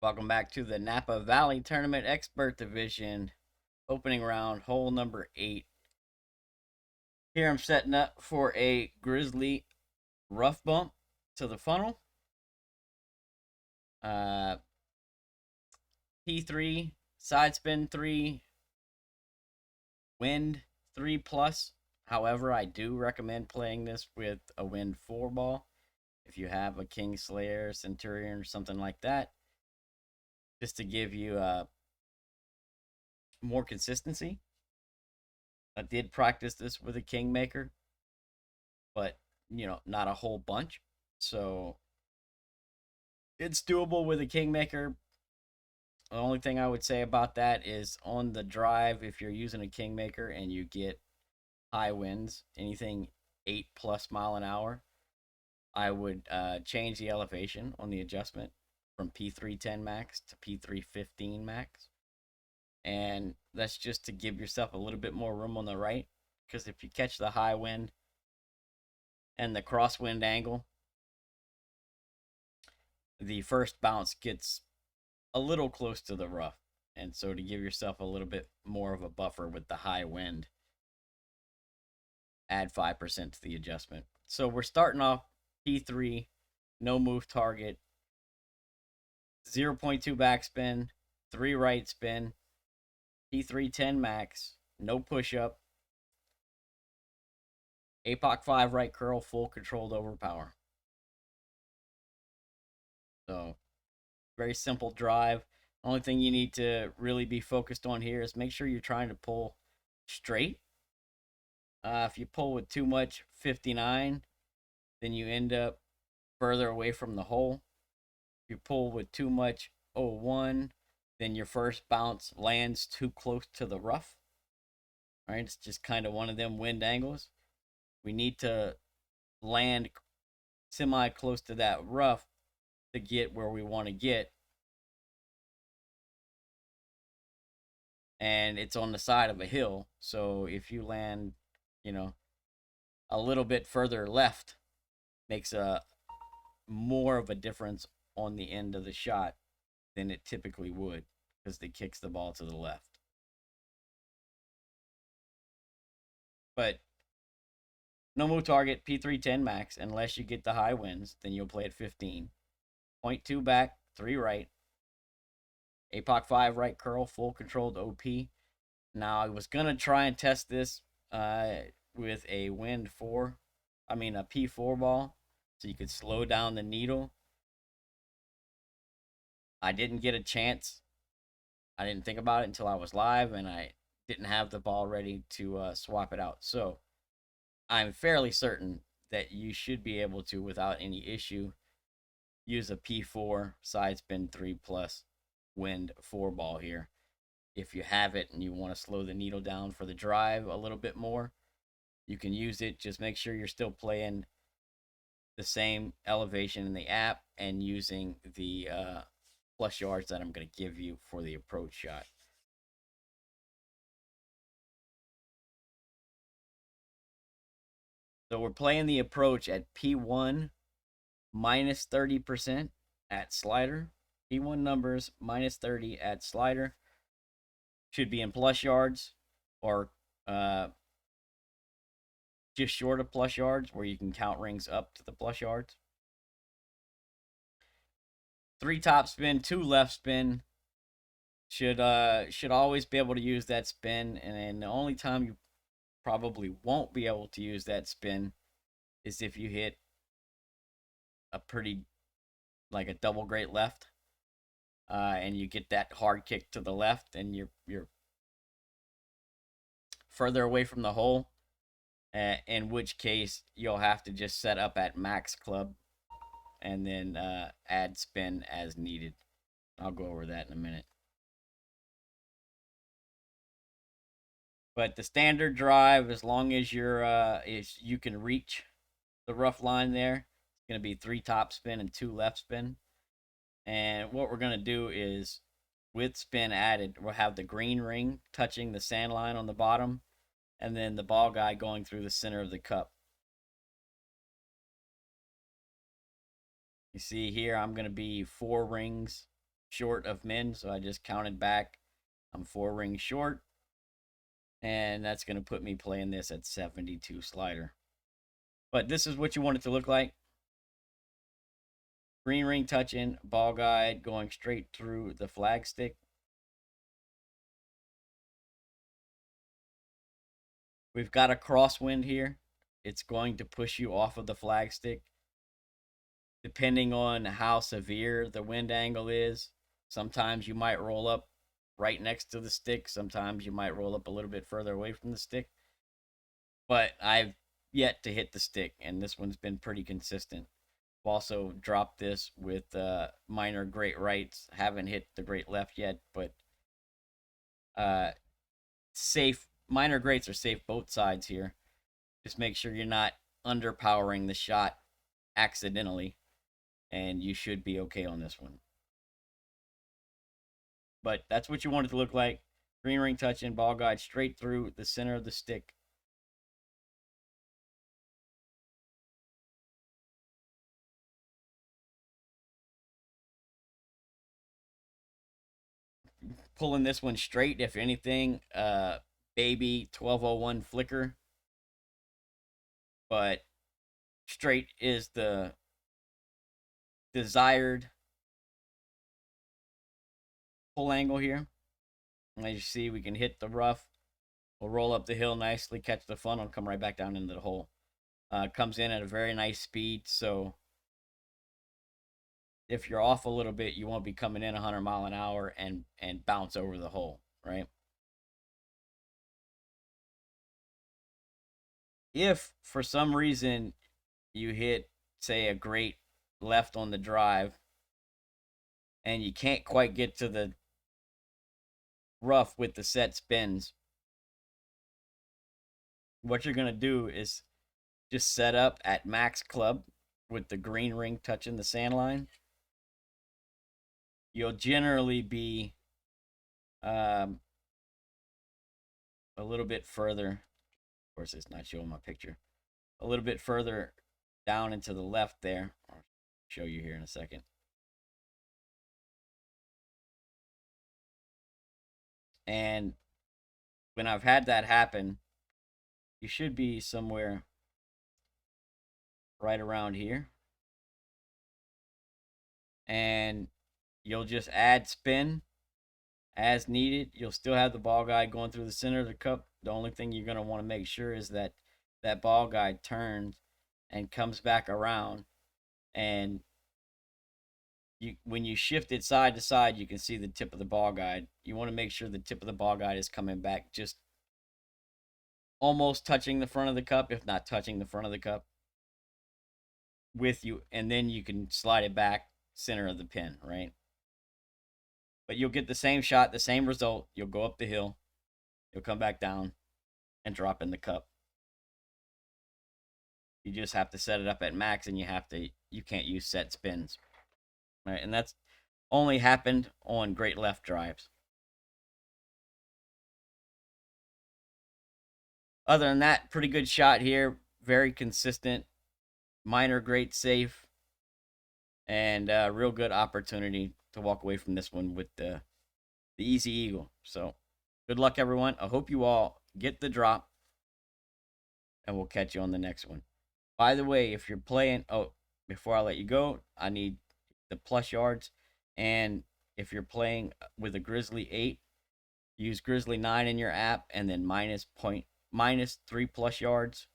Welcome back to the Napa Valley Tournament Expert Division, opening round, hole number 8. Here I'm setting up for a Grizzly rough bump to the funnel. Uh, P3, side spin 3, wind 3 plus. However, I do recommend playing this with a wind 4 ball. If you have a King Slayer, Centurion, or something like that, just to give you more consistency. I did practice this with a Kingmaker, but not a whole bunch. So it's doable with a Kingmaker. The only thing I would say about that is on the drive, if you're using a Kingmaker and you get high winds, anything 8+ mile an hour, I would change the elevation on the adjustment from P310 max to P315 max. And that's just to give yourself a little bit more room on the right. Because if you catch the high wind and the crosswind angle, the first bounce gets a little close to the rough. And so to give yourself a little bit more of a buffer with the high wind, add 5% to the adjustment. So we're starting off P3, no move target, 0.2 backspin, 3 right spin, P310 max, no push up, APOC 5 right curl, full controlled overpower. So very simple drive. Only thing you need to really be focused on here is make sure you're trying to pull straight. If you pull with too much 59, then you end up further away from the hole. If you pull with too much 01, then your first bounce lands too close to the rough. All right, it's just kind of one of them wind angles. We need to land semi close to that rough to get where we want to get. And it's on the side of a hill. So if you land, you know, a little bit further left, makes a more of a difference on the end of the shot than it typically would because it kicks the ball to the left. But no move target, P310 max, unless you get the high winds, then you'll play at 15. 0.2 back, 3 right. APOC 5 right curl, full controlled OP. Now, I was going to try and test this with a wind 4, a P4 ball, so you could slow down the needle. I didn't get a chance. I didn't think about it until I was live, and I didn't have the ball ready to swap it out. So I'm fairly certain that you should be able to, without any issue, use a P4 side spin 3 plus wind 4 ball here. If you have it and you want to slow the needle down for the drive a little bit more, you can use it. Just make sure you're still playing the same elevation in the app and using the plus yards that I'm going to give you for the approach shot. So we're playing the approach at P1 minus 30% at slider. P1 numbers minus 30 at slider. Should be in plus yards or just short of plus yards where you can count rings up to the plus yards. 3 top spin, 2 left spin. Should always be able to use that spin, and then the only time you probably won't be able to use that spin is if you hit a pretty like a double great left, and you get that hard kick to the left, and you're further away from the hole. In which case you'll have to just set up at max club and then add spin as needed. I'll go over that in a minute. But the standard drive, as long as you can reach the rough line there, it's going to be 3 top spin and 2 left spin. And what we're going to do is, with spin added, we'll have the green ring touching the sand line on the bottom, and then the ball guide going through the center of the cup. You see here, I'm going to be 4 rings short of min, so I just counted back. I'm 4 rings short, and that's going to put me playing this at 72 slider. But this is what you want it to look like. Green ring touching, ball guide going straight through the flag stick. We've got a crosswind here. It's going to push you off of the flag stick. Depending on how severe the wind angle is, sometimes you might roll up right next to the stick. Sometimes you might roll up a little bit further away from the stick. But I've yet to hit the stick, and this one's been pretty consistent. I've also dropped this with minor great rights. Haven't hit the great left yet, but safe. Minor greats are safe both sides here. Just make sure you're not underpowering the shot accidentally, and you should be okay on this one. But that's what you want it to look like. Green ring touch in, ball guide straight through the center of the stick. Pulling this one straight, if anything, baby 1201 flicker. But straight is the desired pull angle here. And as you see, we can hit the rough. We'll roll up the hill nicely, catch the funnel, and come right back down into the hole. Comes in at a very nice speed, so if you're off a little bit, you won't be coming in 100 mile an hour and bounce over the hole, right? If for some reason you hit, say, a great left on the drive and you can't quite get to the rough with the set spins, what you're going to do is just set up at max club with the green ring touching the sand line. You'll generally be a little bit further. Of course, it's not showing my picture. A little bit further down and to the left there. I'll show you here in a second. And when I've had that happen, you should be somewhere right around here. And you'll just add spin as needed. You'll still have the ball guide going through the center of the cup. The only thing you're going to want to make sure is that that ball guide turns and comes back around. And when you shift it side to side, you can see the tip of the ball guide. You want to make sure the tip of the ball guide is coming back just almost touching the front of the cup, if not touching the front of the cup with you, and then you can slide it back center of the pin, right? But you'll get the same shot, the same result. You'll go up the hill, you'll come back down and drop in the cup. You just have to set it up at max, and you can't use set spins, right? And that's only happened on great left drives. Other than that, pretty good shot here. Very consistent. Minor great safe. And a real good opportunity to walk away from this one with the easy eagle. So good luck, everyone. I hope you all get the drop. And we'll catch you on the next one. By the way, if you're playing... Oh, before I let you go, I need the plus yards. And if you're playing with a Grizzly 8, use Grizzly 9 in your app and then minus 3 plus yards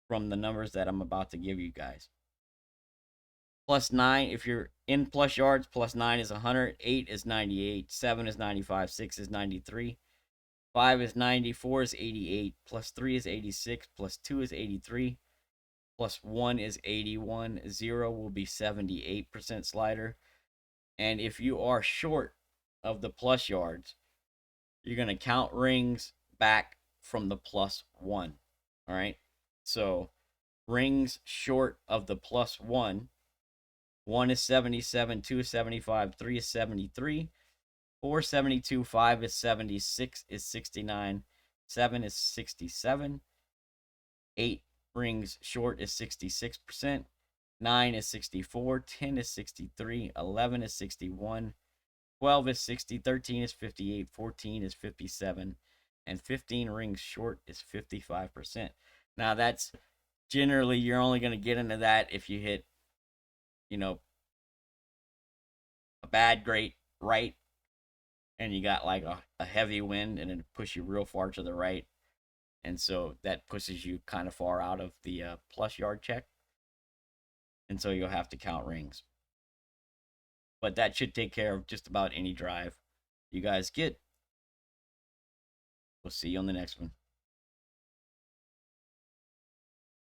from the numbers that I'm about to give you guys. Plus 9, if you're in plus yards, plus 9 is 100, 8 is 98, 7 is 95, 6 is 93, 5 is 90, 4 is 88, plus 3 is 86, plus 2 is 83, plus 1 is 81, 0 will be 78% slider. And if you are short of the plus yards, you're going to count rings back from the plus 1. All right? So rings short of the plus 1. 1 is 77, 2 is 75, 3 is 73, 4 is 72, 5 is 76, is 69, 7 is 67, 8 rings short is 66%, 9 is 64, 10 is 63, 11 is 61, 12 is 60, 13 is 58, 14 is 57, and 15 rings short is 55%. Now, that's generally, you're only going to get into that if you hit, you know, a bad, great right, and you got like a heavy wind and it push you real far to the right. And so that pushes you kind of far out of the plus yard check. And so you'll have to count rings. But that should take care of just about any drive you guys get. We'll see you on the next one.